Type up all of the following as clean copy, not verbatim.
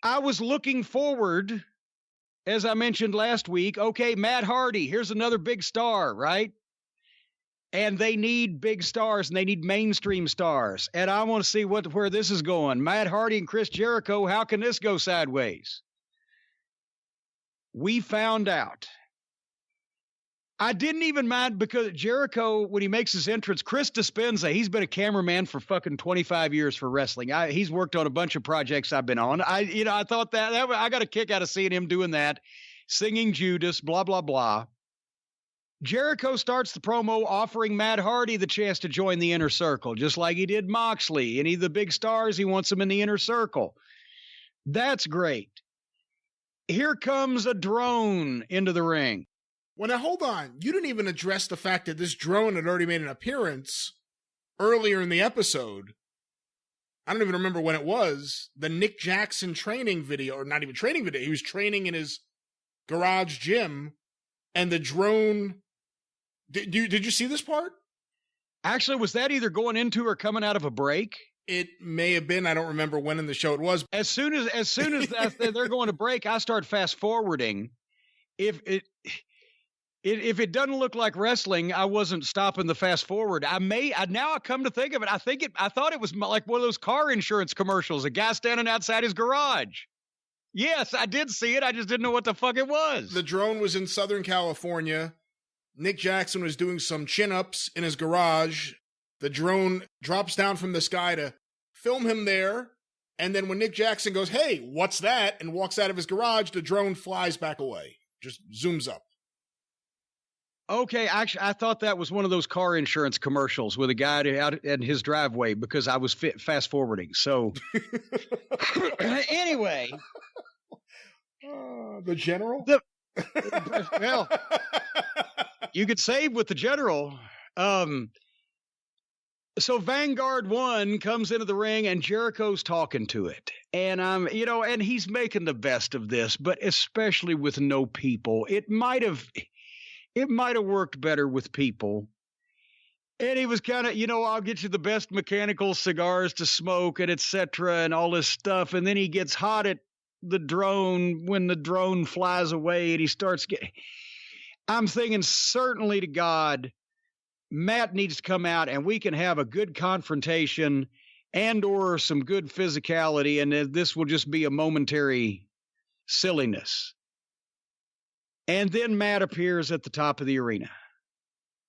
I was looking forward, as I mentioned last week, okay, Matt Hardy, here's another big star, right? And they need big stars, and they need mainstream stars. And I want to see where this is going. Matt Hardy and Chris Jericho, how can this go sideways? We found out. I didn't even mind because Jericho, when he makes his entrance, Chris Dispenza, he's been a cameraman for fucking 25 years for wrestling. He's worked on a bunch of projects I've been on. I thought that I got a kick out of seeing him doing that, singing Judas, blah, blah, blah. Jericho starts the promo offering Matt Hardy the chance to join the inner circle, just like he did Moxley. Any of the big stars, he wants them in the inner circle. That's great. Here comes a drone into the ring. Well, now, hold on. You didn't even address the fact that this drone had already made an appearance earlier in the episode. I don't even remember when it was. The Nick Jackson training video, or not even training video. He was training in his garage gym, and the drone... Did you see this part? Actually, was that either going into or coming out of a break? It may have been. I don't remember when in the show it was. As soon as they're going to break, I start fast forwarding. If it doesn't look like wrestling, I wasn't stopping the fast forward. Now I come to think of it. I thought it was like one of those car insurance commercials, a guy standing outside his garage. Yes, I did see it. I just didn't know what the fuck it was. The drone was in Southern California. Nick Jackson was doing some chin-ups in his garage. The drone drops down from the sky to film him there. And then when Nick Jackson goes, "Hey, what's that?" and walks out of his garage, the drone flies back away. Just zooms up. Okay, actually, I thought that was one of those car insurance commercials with a guy out in his driveway because I was fast forwarding. So anyway. The general? Well, you could save with the general. So Vanguard 1 comes into the ring and Jericho's talking to it. And and he's making the best of this, but especially with no people. It might have worked better with people. And he was kind of, I'll get you the best mechanical cigars to smoke and etc. and all this stuff. And then he gets hot at the drone when the drone flies away and he starts getting... I'm thinking, certainly to God, Matt needs to come out and we can have a good confrontation and or some good physicality, and this will just be a momentary silliness. And then Matt appears at the top of the arena.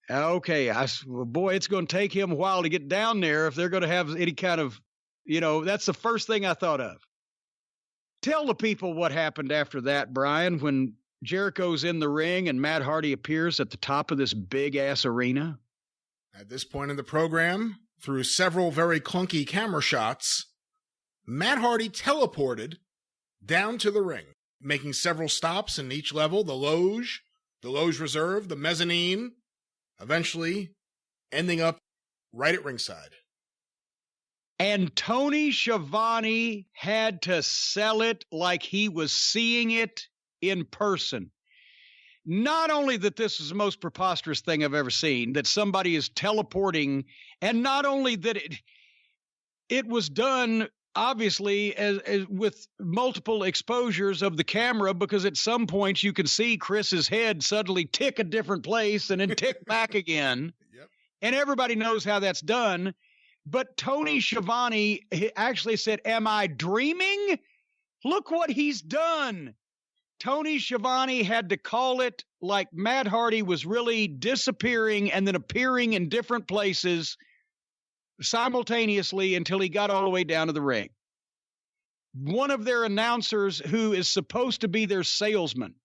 Okay, boy, it's going to take him a while to get down there if they're going to have any kind of, that's the first thing I thought of. Tell the people what happened after that, Brian, when Jericho's in the ring and Matt Hardy appears at the top of this big-ass arena. At this point in the program, through several very clunky camera shots, Matt Hardy teleported down to the ring, making several stops in each level, the Loge Reserve, the Mezzanine, eventually ending up right at ringside. And Tony Schiavone had to sell it like he was seeing it in person. Not only that this is the most preposterous thing I've ever seen, that somebody is teleporting, and not only that it was done, obviously, as with multiple exposures of the camera, because at some points you can see Chris's head suddenly tick a different place and then tick back again. Yep. And everybody knows how that's done. But Tony Schiavone actually said, "Am I dreaming? Look what he's done." Tony Schiavone had to call it like Matt Hardy was really disappearing and then appearing in different places simultaneously until he got all the way down to the ring. One of their announcers, who is supposed to be their salesman,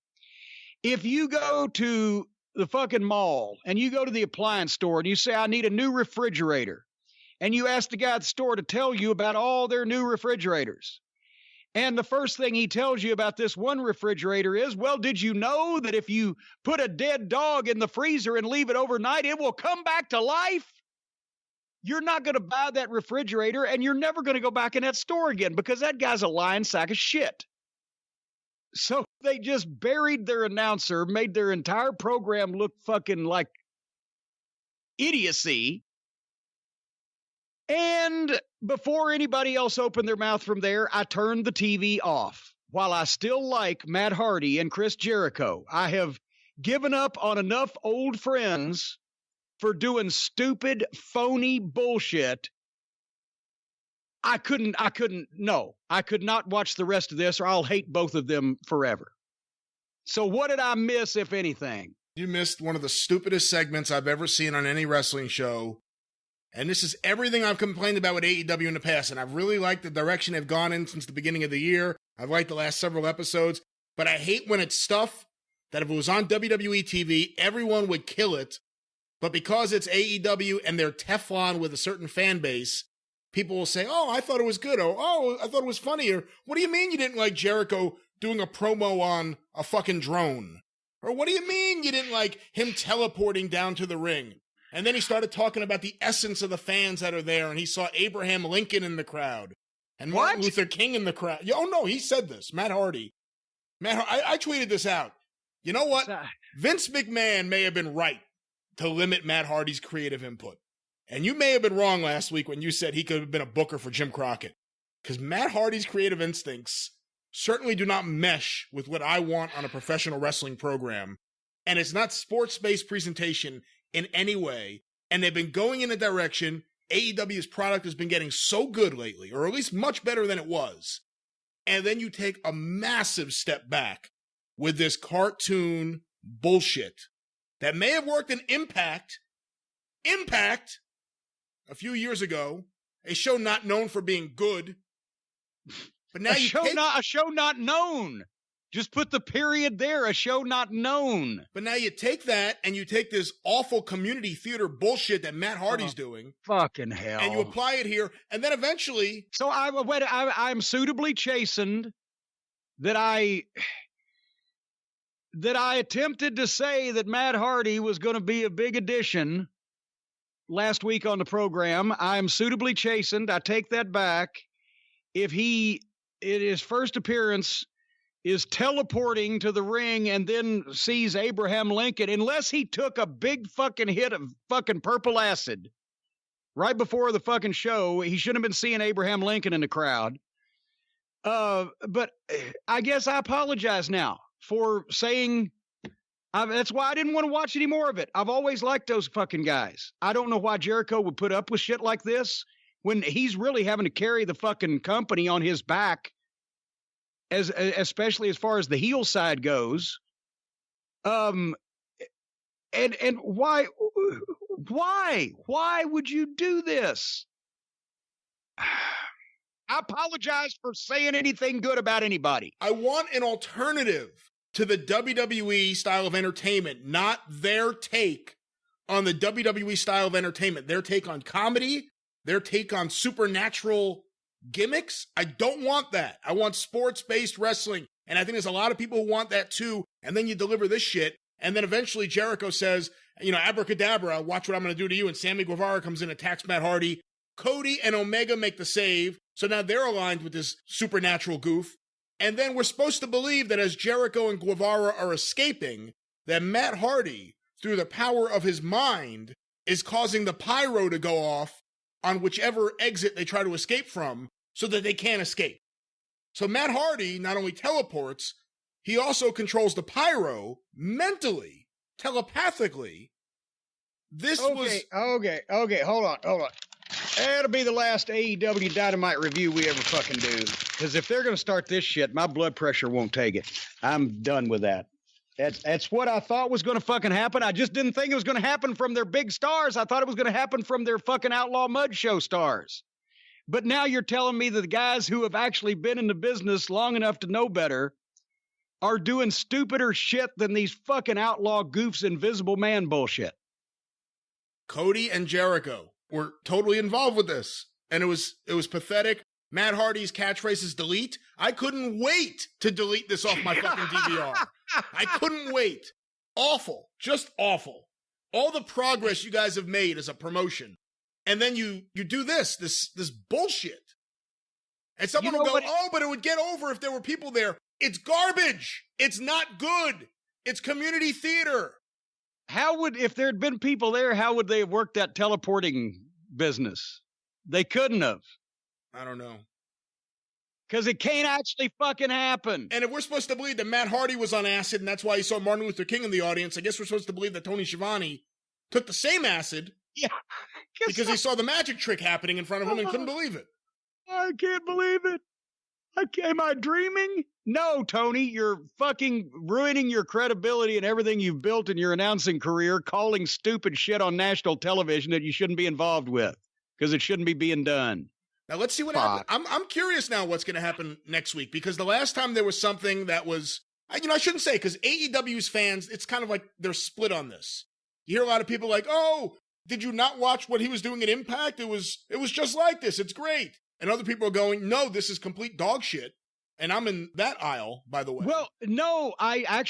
if you go to the fucking mall and you go to the appliance store and you say, "I need a new refrigerator," and you ask the guy at the store to tell you about all their new refrigerators, and the first thing he tells you about this one refrigerator is, "Well, did you know that if you put a dead dog in the freezer and leave it overnight, it will come back to life?" You're not going to buy that refrigerator, and you're never going to go back in that store again because that guy's a lying sack of shit. So they just buried their announcer, made their entire program look fucking like idiocy. And before anybody else opened their mouth from there, I turned the TV off. While I still like Matt Hardy and Chris Jericho, I have given up on enough old friends for doing stupid, phony bullshit. I could not watch the rest of this, or I'll hate both of them forever. So what did I miss, if anything? You missed one of the stupidest segments I've ever seen on any wrestling show. And this is everything I've complained about with AEW in the past. And I've really liked the direction they've gone in since the beginning of the year. I've liked the last several episodes. But I hate when it's stuff that if it was on WWE TV, everyone would kill it. But because it's AEW and they're Teflon with a certain fan base, people will say, oh, I thought it was good. Or, oh, I thought it was funny. Or, what do you mean you didn't like Jericho doing a promo on a fucking drone? Or what do you mean you didn't like him teleporting down to the ring? And then he started talking about the essence of the fans that are there, and he saw Abraham Lincoln in the crowd and Martin Luther King in the crowd. Oh, no, he said this. Matt Hardy. I tweeted this out. You know what? Vince McMahon may have been right to limit Matt Hardy's creative input. And you may have been wrong last week when you said he could have been a booker for Jim Crockett. Because Matt Hardy's creative instincts certainly do not mesh with what I want on a professional wrestling program. And it's not sports-based presentation in any way. And they've been going in a direction. AEW's product has been getting so good lately, or at least much better than it was. And then you take a massive step back with this cartoon bullshit that may have worked in Impact a few years ago, a show not known for being good. But now a show not known. Just put the period there, a show not known. But now you take that and you take this awful community theater bullshit that Matt Hardy's doing. Fucking hell. And you apply it here, and then eventually... So I'm suitably chastened that I attempted to say that Matt Hardy was going to be a big addition last week on the program. I am suitably chastened. I take that back. If he, in his first appearance, is teleporting to the ring and then sees Abraham Lincoln, unless he took a big fucking hit of fucking purple acid right before the fucking show, he shouldn't have been seeing Abraham Lincoln in the crowd. But I guess I apologize now for saying that's why I didn't want to watch any more of it. I've always liked those fucking guys. I don't know why Jericho would put up with shit like this when he's really having to carry the fucking company on his back, especially as far as the heel side goes. And why would you do this? I apologize for saying anything good about anybody. I want an alternative to the WWE style of entertainment, not their take on the WWE style of entertainment, their take on comedy, their take on supernatural gimmicks. I don't want that. I want sports-based wrestling. And I think there's a lot of people who want that too. And then you deliver this shit. And then eventually Jericho says, abracadabra, watch what I'm going to do to you. And Sammy Guevara comes in and attacks Matt Hardy. Cody and Omega make the save. So now they're aligned with this supernatural goof. And then we're supposed to believe that as Jericho and Guevara are escaping, that Matt Hardy, through the power of his mind, is causing the pyro to go off on whichever exit they try to escape from so that they can't escape. So Matt Hardy not only teleports, he also controls the pyro mentally, telepathically. Okay, hold on. That'll be the last AEW Dynamite review we ever fucking do. Because if they're going to start this shit, my blood pressure won't take it. I'm done with that. That's what I thought was going to fucking happen. I just didn't think it was going to happen from their big stars. I thought it was going to happen from their fucking Outlaw Mud Show stars. But now you're telling me that the guys who have actually been in the business long enough to know better are doing stupider shit than these fucking outlaw goofs, Invisible Man bullshit. Cody and Jericho were totally involved with this. And it was pathetic. Matt Hardy's catchphrase is delete. I couldn't wait to delete this off my fucking DVR. I couldn't wait. Awful. Just awful. All the progress you guys have made as a promotion. And then you do this bullshit. And someone will go, but it would get over if there were people there. It's garbage. It's not good. It's community theater. If there had been people there, how would they have worked that teleporting business? They couldn't have. I don't know. Because it can't actually fucking happen. And if we're supposed to believe that Matt Hardy was on acid and that's why he saw Martin Luther King in the audience, I guess we're supposed to believe that Tony Schiavone took the same acid because he saw the magic trick happening in front of him and couldn't believe it. I can't believe it. Am I dreaming? No, Tony, you're fucking ruining your credibility and everything you've built in your announcing career, calling stupid shit on national television that you shouldn't be involved with because it shouldn't be being done. Now, let's see what happens. I'm curious now what's going to happen next week, because the last time there was something that was, I shouldn't say, because AEW's fans, it's kind of like they're split on this. You hear a lot of people like, oh, did you not watch what he was doing at Impact? It was just like this. It's great. And other people are going, no, this is complete dog shit. And I'm in that aisle, by the way. Well, no, I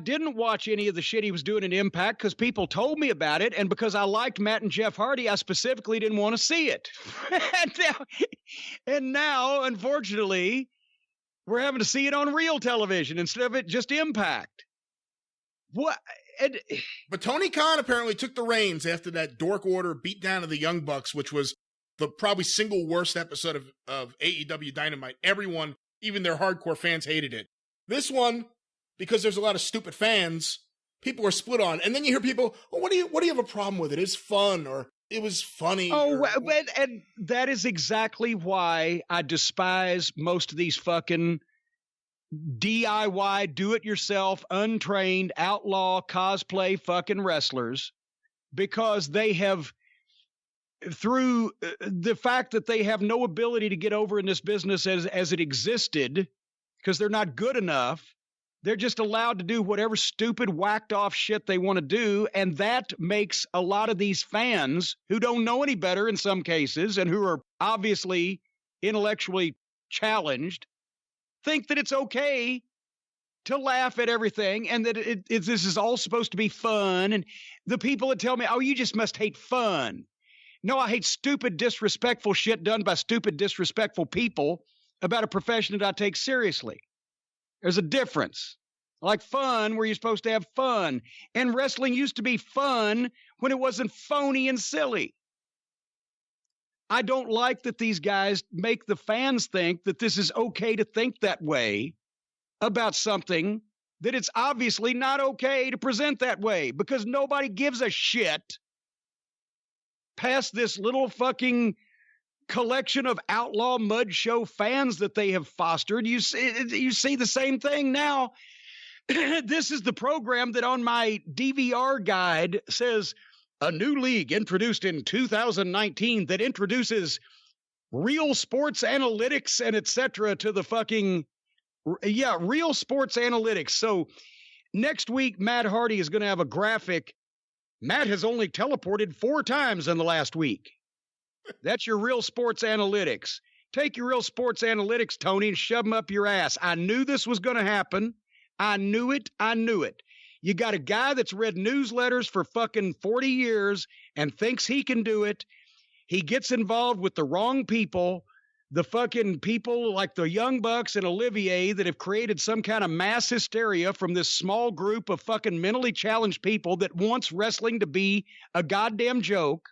didn't watch any of the shit he was doing in Impact because people told me about it. And because I liked Matt and Jeff Hardy, I specifically didn't want to see it. and now, unfortunately, we're having to see it on real television instead of it just Impact. What? But Tony Khan apparently took the reins after that Dork Order beatdown of the Young Bucks, which was the probably single worst episode of AEW Dynamite. Everyone, even their hardcore fans, hated it. This one, because there's a lot of stupid fans, people are split on. And then you hear people, oh, what do you have a problem with it? It's fun, or it was funny. And that is exactly why I despise most of these fucking DIY, do-it-yourself, untrained, outlaw, cosplay fucking wrestlers, because they have, through the fact that they have no ability to get over in this business as it existed, because they're not good enough, they're just allowed to do whatever stupid, whacked-off shit they want to do, and that makes a lot of these fans, who don't know any better in some cases, and who are obviously intellectually challenged, think that it's okay to laugh at everything, and that this is all supposed to be fun. And the people that tell me, oh, you just must hate fun. No, I hate stupid, disrespectful shit done by stupid, disrespectful people about a profession that I take seriously. There's a difference. Like fun, where you're supposed to have fun. And wrestling used to be fun when it wasn't phony and silly. I don't like that these guys make the fans think that this is okay to think that way about something that it's obviously not okay to present that way, because nobody gives a shit past this little fucking collection of outlaw mud show fans that they have fostered. You see the same thing now. This is the program that on my DVR guide says, a new league introduced in 2019 that introduces real sports analytics and etc. to the fucking, real sports analytics. So next week, Matt Hardy is going to have a graphic. Matt has only teleported 4 times in the last week. That's your real sports analytics. Take your real sports analytics, Tony, and shove them up your ass. I knew this was going to happen. I knew it. You got a guy that's read newsletters for fucking 40 years and thinks he can do it. He gets involved with the wrong people, the fucking people like the Young Bucks and Olivier that have created some kind of mass hysteria from this small group of fucking mentally challenged people that wants wrestling to be a goddamn joke.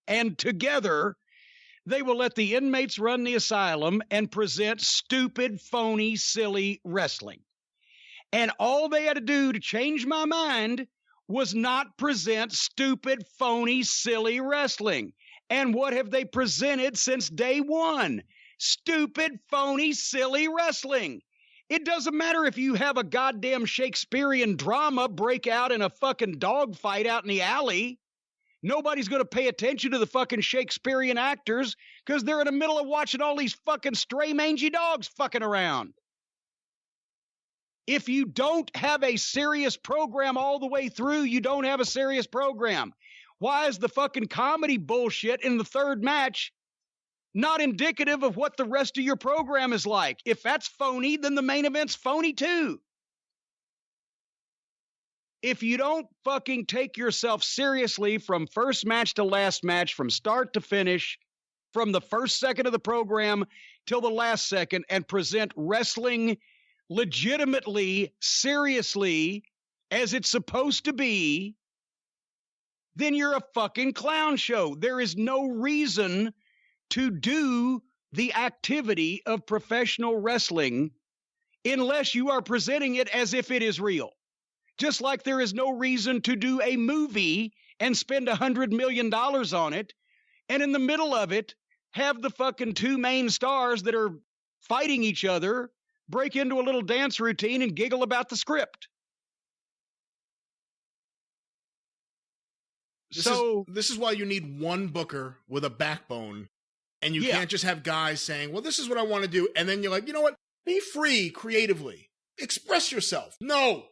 And together, they will let the inmates run the asylum and present stupid, phony, silly wrestling. And all they had to do to change my mind was not present stupid, phony, silly wrestling. And what have they presented since day one? Stupid, phony, silly wrestling. It doesn't matter if you have a goddamn Shakespearean drama break out in a fucking dogfight out in the alley. Nobody's going to pay attention to the fucking Shakespearean actors because they're in the middle of watching all these fucking stray, mangy dogs fucking around. If you don't have a serious program all the way through, you don't have a serious program. Why is the fucking comedy bullshit in the third match not indicative of what the rest of your program is like? If that's phony, then the main event's phony too. If you don't fucking take yourself seriously from first match to last match, from start to finish, from the first second of the program till the last second, and present wrestling legitimately, seriously, as it's supposed to be, then you're a fucking clown show. There is no reason to do the activity of professional wrestling unless you are presenting it as if it is real. Just like there is no reason to do a movie and spend $100 million on it, and in the middle of it, have the fucking two main stars that are fighting each other break into a little dance routine and giggle about the script. This is why you need one booker with a backbone, and you can't just have guys saying, well, this is what I want to do, and then you're like, you know what? Be free creatively. Express yourself. No.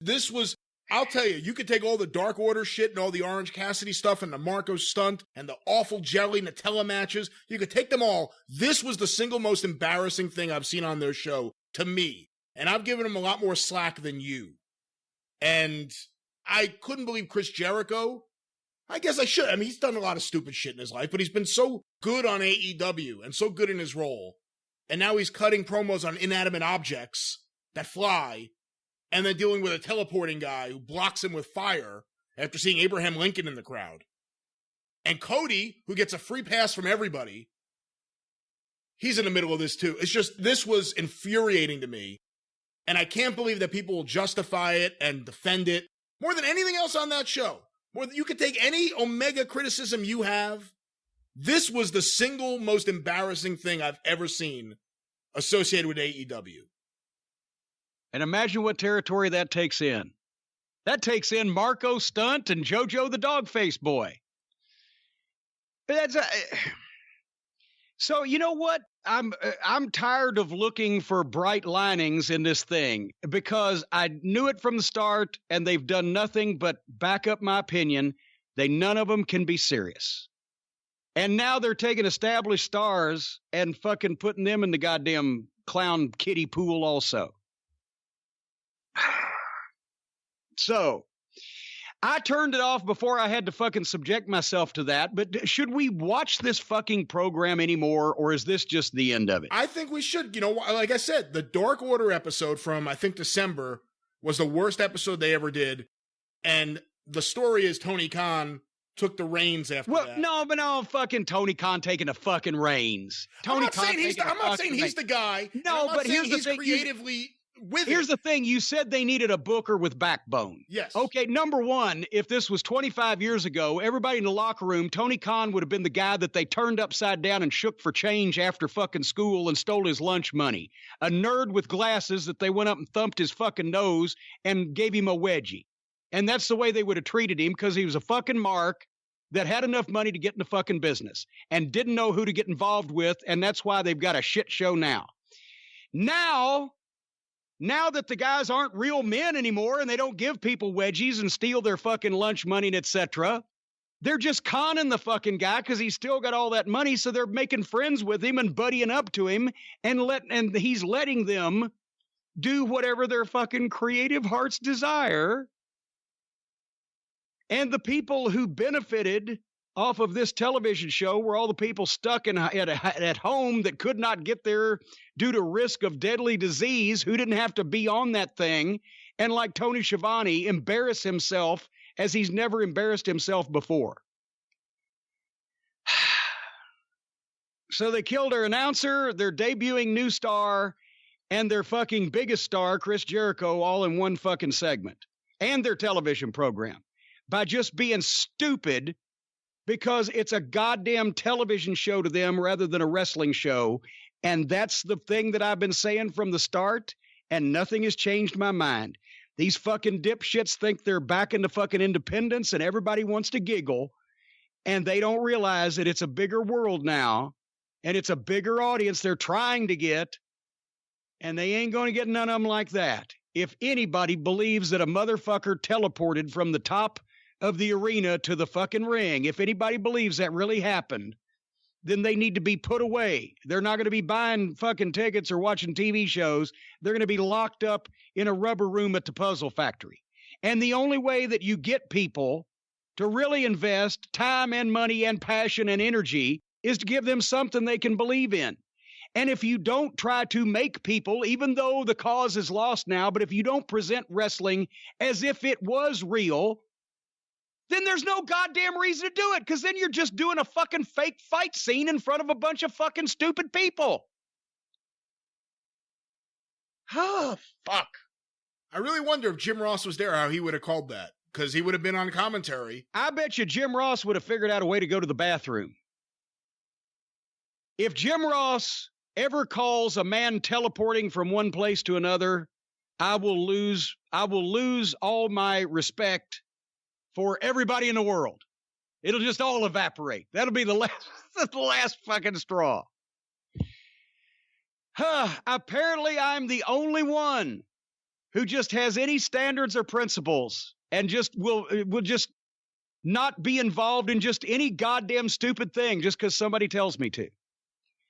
This was, I'll tell you, you could take all the Dark Order shit and all the Orange Cassidy stuff and the Marco stunt and the awful Jelly Nutella matches. You could take them all. This was the single most embarrassing thing I've seen on their show to me. And I've given them a lot more slack than you. And I couldn't believe Chris Jericho. I guess I should. I mean, he's done a lot of stupid shit in his life, but he's been so good on AEW and so good in his role. And now he's cutting promos on inanimate objects that fly. And then dealing with a teleporting guy who blocks him with fire after seeing Abraham Lincoln in the crowd. And Cody, who gets a free pass from everybody, he's in the middle of this too. It's just, this was infuriating to me. And I can't believe that people will justify it and defend it more than anything else on that show. More than you could take any Omega criticism you have. This was the single most embarrassing thing I've ever seen associated with AEW. And imagine what territory that takes in. That takes in Marco Stunt and JoJo the Dog-Faced Boy. So you know what? I'm tired of looking for bright linings in this thing because I knew it from the start, and they've done nothing but back up my opinion. None of them can be serious. And now they're taking established stars and fucking putting them in the goddamn clown kiddie pool also. So, I turned it off before I had to fucking subject myself to that, but should we watch this fucking program anymore, or is this just the end of it? I think we should. You know, like I said, the Dark Order episode from, I think, December was the worst episode they ever did, and the story is Tony Khan took the reins after that. No, fucking Tony Khan taking the fucking reins. I'm not saying he's the guy. No, but here's the thing. Creatively... Here's the thing. You said they needed a booker with backbone. Yes. Okay, number one, if this was 25 years ago, everybody in the locker room, Tony Khan would have been the guy that they turned upside down and shook for change after fucking school and stole his lunch money. A nerd with glasses that they went up and thumped his fucking nose and gave him a wedgie. And that's the way they would have treated him because he was a fucking mark that had enough money to get in the fucking business and didn't know who to get involved with, and that's why they've got a shit show now. Now that the guys aren't real men anymore and they don't give people wedgies and steal their fucking lunch money and etc., they're just conning the fucking guy because he's still got all that money, so they're making friends with him and buddying up to him and he's letting them do whatever their fucking creative hearts desire. And the people who benefited off of this television show were all the people stuck at home that could not get there due to risk of deadly disease, who didn't have to be on that thing, and like Tony Schiavone, embarrass himself as he's never embarrassed himself before. So they killed their announcer, their debuting new star, and their fucking biggest star, Chris Jericho, all in one fucking segment, and their television program, by just being stupid because it's a goddamn television show to them rather than a wrestling show. And that's the thing that I've been saying from the start, and nothing has changed my mind. These fucking dipshits think they're back into fucking independence and everybody wants to giggle, and they don't realize that it's a bigger world now, and it's a bigger audience they're trying to get, and they ain't going to get none of them like that. If anybody believes that a motherfucker teleported from the top of the arena to the fucking ring, if anybody believes that really happened, then they need to be put away. They're not going to be buying fucking tickets or watching TV shows. They're going to be locked up in a rubber room at the Puzzle Factory. And the only way that you get people to really invest time and money and passion and energy is to give them something they can believe in. And if you don't try to make people, even though the cause is lost now, but if you don't present wrestling as if it was real, then there's no goddamn reason to do it, because then you're just doing a fucking fake fight scene in front of a bunch of fucking stupid people. Oh, fuck. I really wonder if Jim Ross was there, how he would have called that, because he would have been on commentary. I bet you Jim Ross would have figured out a way to go to the bathroom. If Jim Ross ever calls a man teleporting from one place to another, I will lose all my respect for everybody in the world. It'll just all evaporate. That'll be the last fucking straw. Apparently, I'm the only one who just has any standards or principles and just will just not be involved in just any goddamn stupid thing just because somebody tells me to.